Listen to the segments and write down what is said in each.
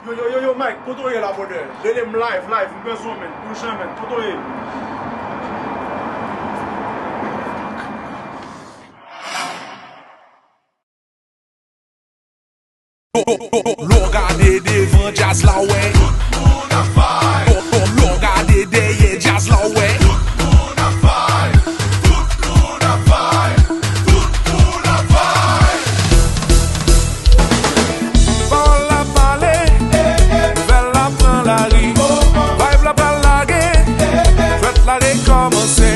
Yo, Mike, koto ye la bode. Let him live, mbezo men, pusha men, koto ye. L'on gade devan jazz la wè. L'on gade deye jazz la wè. Pan la pale, vel la pran la ri. Vibe la pran la ge, fèt la rekomanse.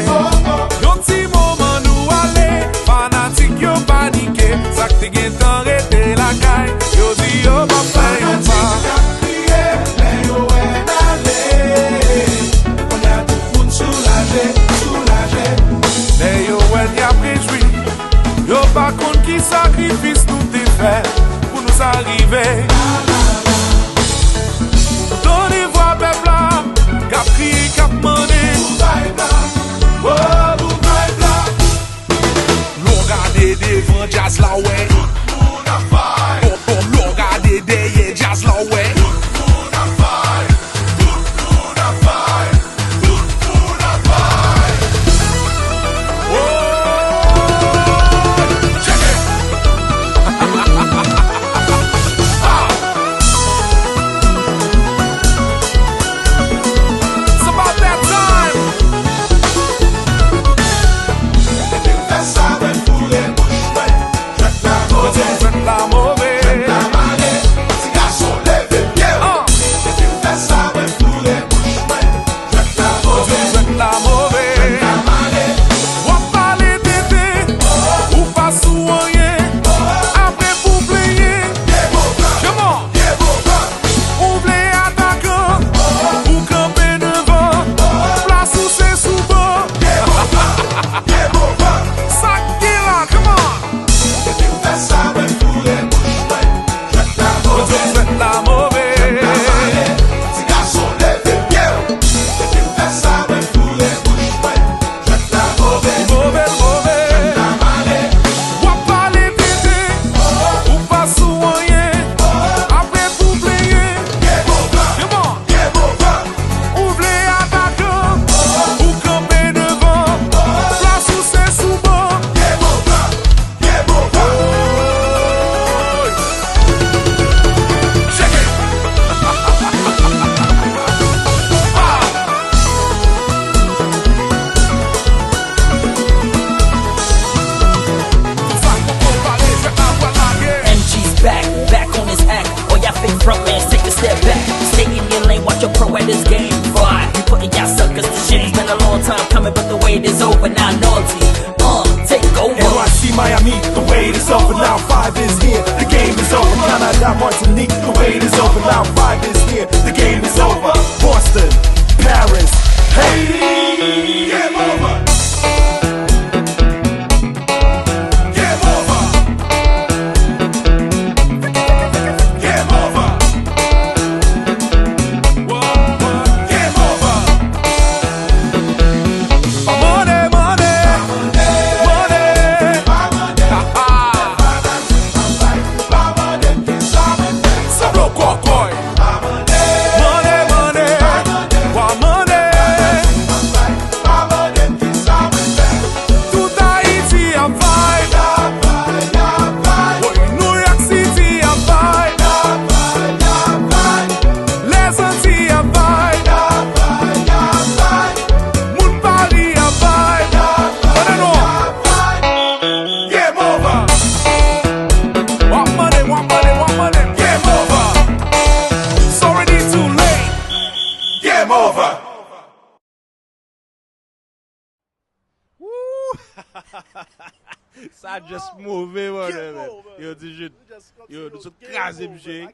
Yon ti moman nou ale, fanatik yo panike. Sak te gen tan rete la kay. Yo pa fè yon pa. Le yo en ya prejwi. Yo pa kon ki sakrifis nou te fè pou nou s'arive. Doni vwa pepla, kap kriye, kap mande. L'on gade devan jazz la wè. L'on gade deye jazz la wè. Miami, the wait is over now, 5 is here, the game is over. Canada, Martinique, the wait is over now, 5 is here, the game is over. Boston, Paris, Haiti, game over. Ça just mauvais, yo, du jeu. Yo, nous sommes crasés, monsieur.